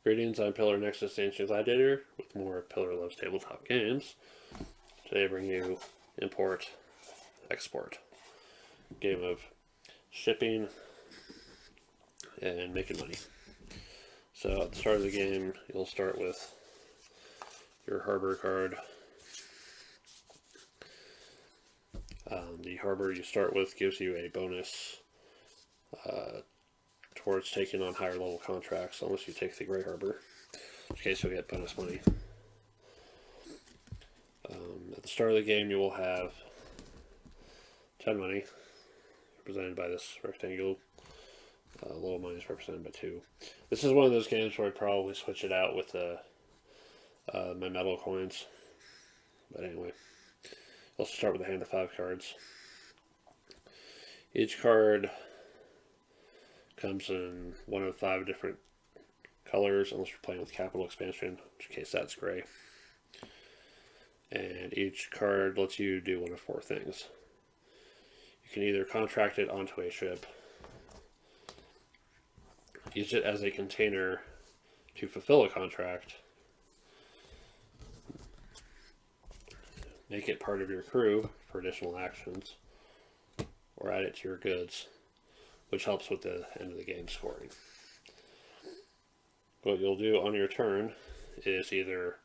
Greetings, I'm Pillar Nexus Ancient Gladiator with more Pillar Loves Tabletop games. Today I bring you Import, Export. Game of shipping and making money. So at the start of the game, you'll start with your harbor card. The harbor you start with gives you a bonus towards taking on higher level contracts, unless you take the Gray Harbor, in which case you'll get bonus money. At the start of the game, you will have 10 money, represented by this rectangle. Little money is represented by 2. This is one of those games where I'd probably switch it out with my metal coins. But anyway, you'll start with a hand of 5 cards. Each card comes in one of 5 different colors, unless you're playing with capital expansion, in which case that's gray. And each card lets you do one of 4 things. You can either contract it onto a ship, use it as a container to fulfill a contract, make it part of your crew for additional actions, or add it to your goods, which helps with the end of the game scoring. What you'll do on your turn is either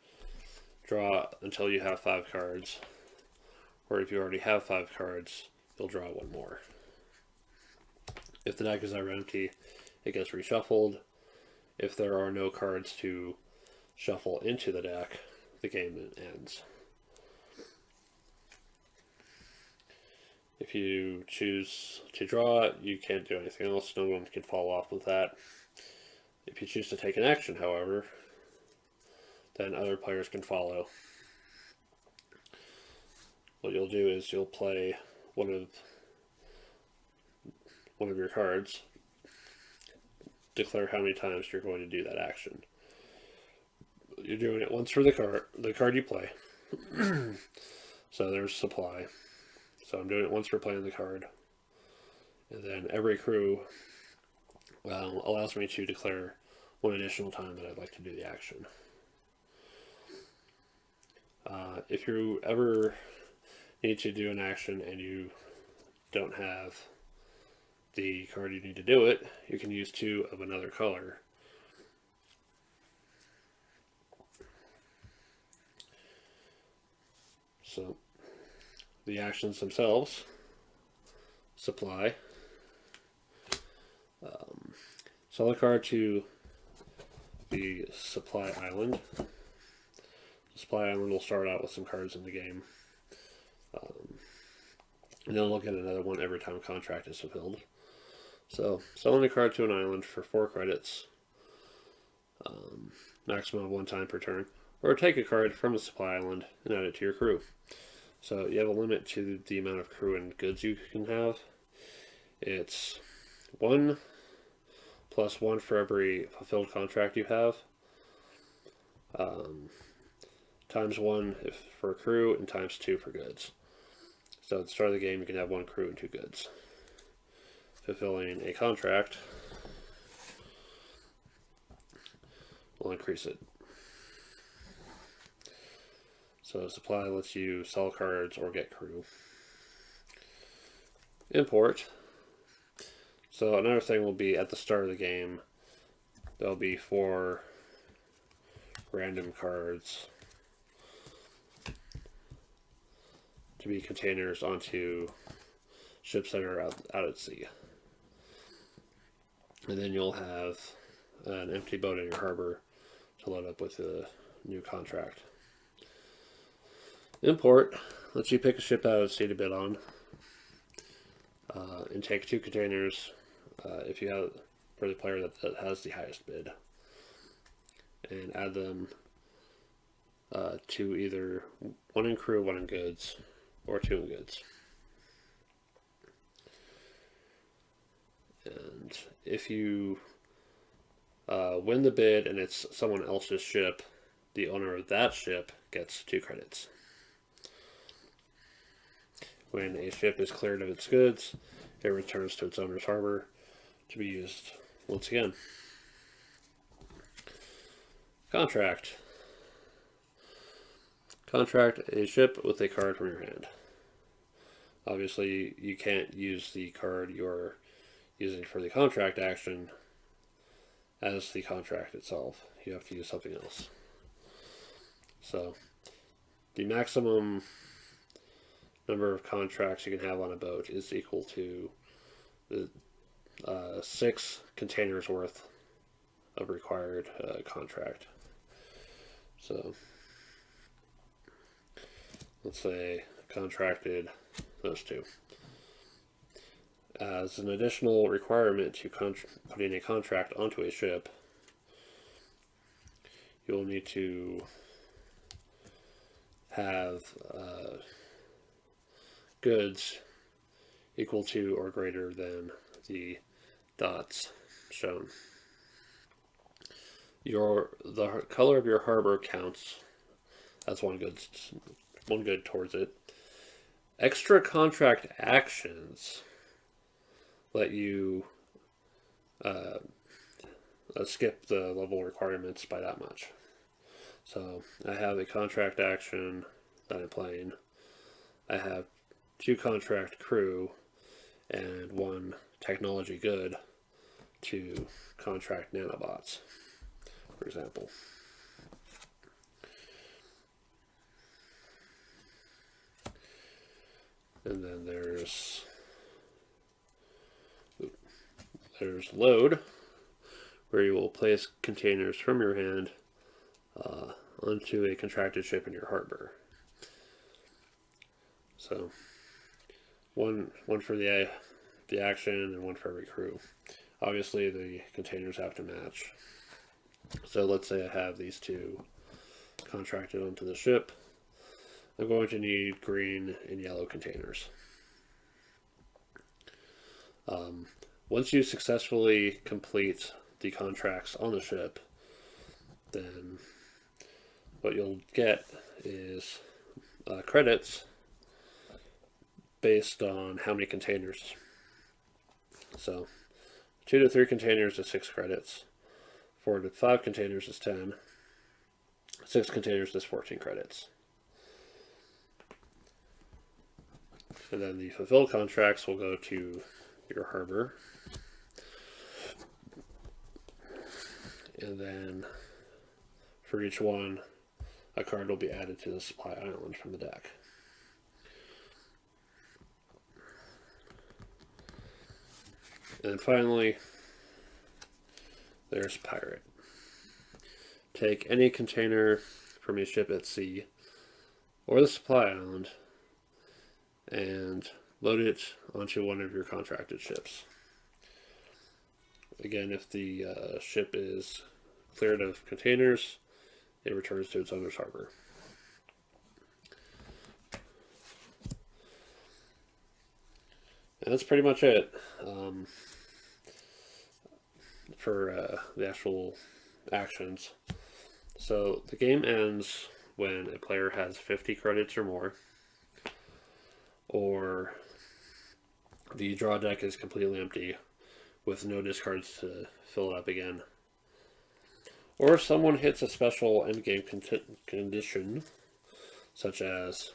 draw until you have 5 cards, or if you already have 5 cards, you'll draw 1 more. If the deck is ever empty, it gets reshuffled. If there are no cards to shuffle into the deck, the game ends. If you choose to draw, you can't do anything else. No one can fall off with that. If you choose to take an action, however, then other players can follow. What you'll do is you'll play one of your cards, declare how many times you're going to do that action. You're doing it once for the card you play. So there's supply. So I'm doing it once for playing the card. And then every crew allows me to declare 1 additional time that I'd like to do the action. If you ever need to do an action and you don't have the card you need to do it, you can use 2 of another color. So the actions themselves: supply, sell a card to the supply island. The supply island will start out with some cards in the game, and then we'll get another one every time a contract is fulfilled. So selling a card to an island for 4 credits, maximum of 1 time per turn, or take a card from the supply island and add it to your crew. So you have a limit to the amount of crew and goods you can have. It's 1 plus 1 for every fulfilled contract you have, times 1 for a crew, and times 2 for goods. So at the start of the game, you can have 1 crew and 2 goods. Fulfilling a contract will increase it. So supply lets you sell cards or get crew. Import. So another thing will be at the start of the game, there'll be 4 random cards to be containers onto ships that are out at sea. And then you'll have an empty boat in your harbor to load up with a new contract. Import lets you pick a ship out of sea to bid on, and take 2 containers if you have for the player that has the highest bid, and add them to either 1 in crew, 1 in goods, or 2 in goods. And if you win the bid and it's someone else's ship, the owner of that ship gets 2 credits. When a ship is cleared of its goods, it returns to its owner's harbor to be used once again. Contract. Contract a ship with a card from your hand. Obviously, you can't use the card you're using for the contract action as the contract itself. You have to use something else. So, the maximum number of contracts you can have on a boat is equal to the 6 containers worth of required contract. So, let's say contracted those 2. As an additional requirement to putting a contract onto a ship, you'll need to have goods equal to or greater than the dots shown. The color of your harbor counts as one good towards it. Extra contract actions let you skip the level requirements by that much. So I have a contract action that I'm playing. I have 2 contract crew and 1 technology good to contract nanobots, for example. And then there's load, where you will place containers from your hand onto a contracted ship in your harbor. So one for the action and 1 for every crew. Obviously the containers have to match. So let's say I have these 2 contracted onto the ship. I'm going to need green and yellow containers. Once you successfully complete the contracts on the ship, then what you'll get is credits based on how many containers. So 2 to 3 containers is 6 credits, 4 to 5 containers is 10, 6 containers is 14 credits. And then the fulfilled contracts will go to your harbor. And then for each one, a card will be added to the supply island from the deck. And then finally, there's pirate. Take any container from a ship at sea or the supply island and load it onto one of your contracted ships. Again, if the ship is cleared of containers, it returns to its owner's harbor. And that's pretty much it for the actual actions. So the game ends when a player has 50 credits or more, or the draw deck is completely empty with no discards to fill it up again, or if someone hits a special endgame condition, such as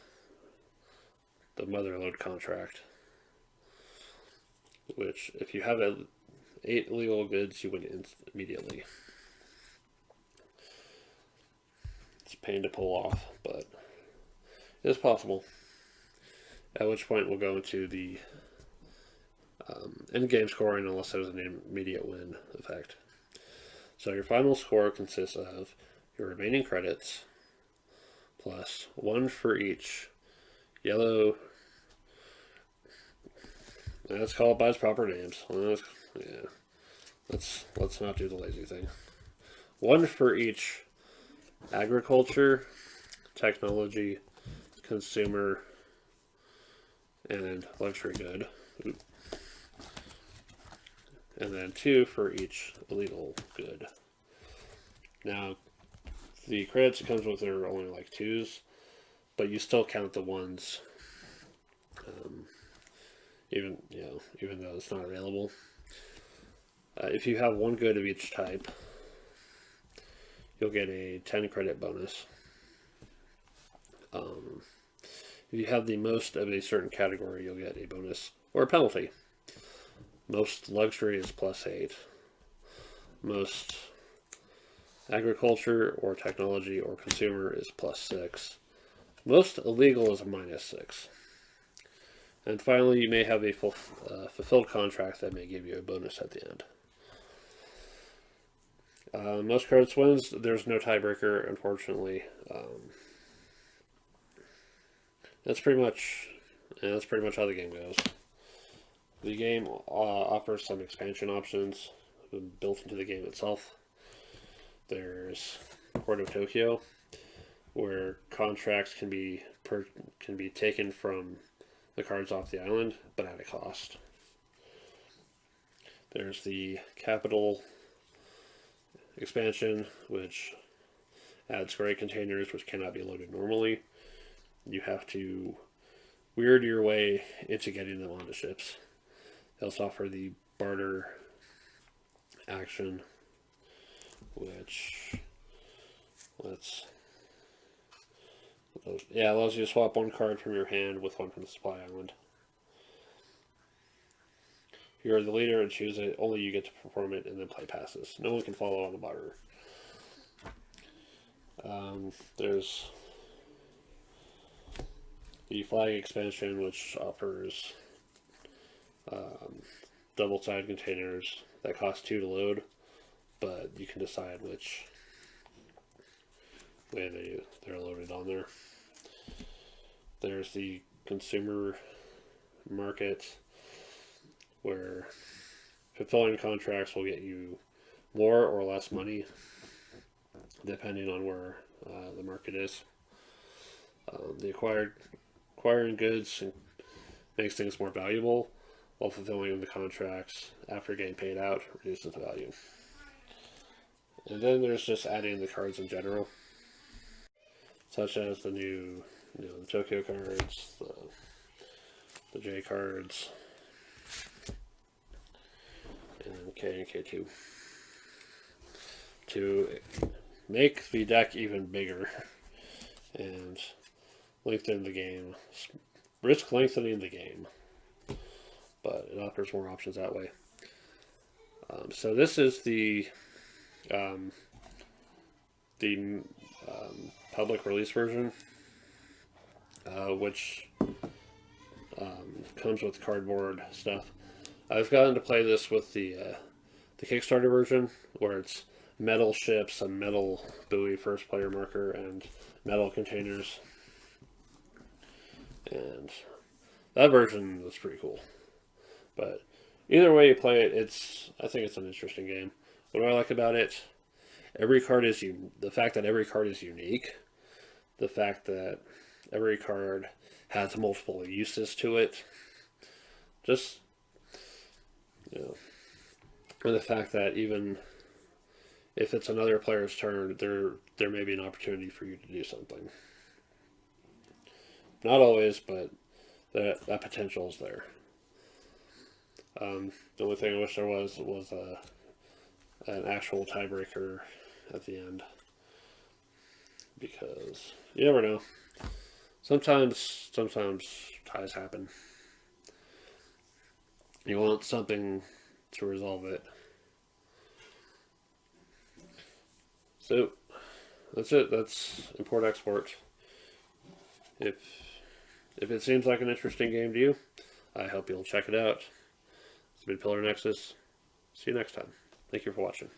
the motherload contract, which if you have 8 illegal goods, you win immediately. It's a pain to pull off, but it is possible. At which point we'll go into the end-game scoring unless there's an immediate win effect. So your final score consists of your remaining credits plus 1 for each yellow. Let's call it by its proper names. Let's not do the lazy thing. 1 for each agriculture, technology, consumer, and luxury good. And then 2 for each illegal good. Now, the credits it comes with are only like 2s, but you still count the 1s, even though it's not available. If you have 1 good of each type, you'll get a 10 credit bonus. If you have the most of a certain category, you'll get a bonus or a penalty. Most luxury is +8. Most agriculture or technology or consumer is +6. Most illegal is a -6. And finally, you may have a fulfilled contract that may give you a bonus at the end. Most credits wins. There's no tiebreaker, unfortunately. That's pretty much how the game goes. The game offers some expansion options built into the game itself. There's Port of Tokyo, where contracts can be taken from the cards off the island, but at a cost. There's the Capital expansion, which adds great containers which cannot be loaded normally. You have to weird your way into getting them onto ships. They also offer the barter action, which allows you to swap one card from your hand with one from the supply island. You're the leader and choose it. Only you get to perform it and then play passes. No one can follow on the barter. There's the flag expansion, which offers double-sided containers that cost 2 to load, but you can decide which way they're loaded on there. There's the consumer market, where fulfilling contracts will get you more or less money, depending on where the market is. The acquiring goods makes things more valuable, while fulfilling the contracts after getting paid out reduces the value. And then there's just adding the cards in general, such as the new, the Tokyo cards, the J cards, and K and K2, to make the deck even bigger and lengthen the game, risk lengthening the game, but it offers more options that way. So this is the public release version, which comes with cardboard stuff. I've gotten to play this with the Kickstarter version, where it's metal ships, a metal buoy first player marker, and metal containers. And that version was pretty cool. But either way you play it, I think it's an interesting game. What do I like about it? The fact that every card is unique. The fact that every card has multiple uses to it. Just, and the fact that even if it's another player's turn, there may be an opportunity for you to do something. Not always, but that potential is there. The only thing I wish there was an actual tiebreaker at the end, because you never know. Sometimes ties happen. You want something to resolve it. So that's it. That's import-export. If it seems like an interesting game to you, I hope you'll check it out. It's been Pillar Nexus. See you next time. Thank you for watching.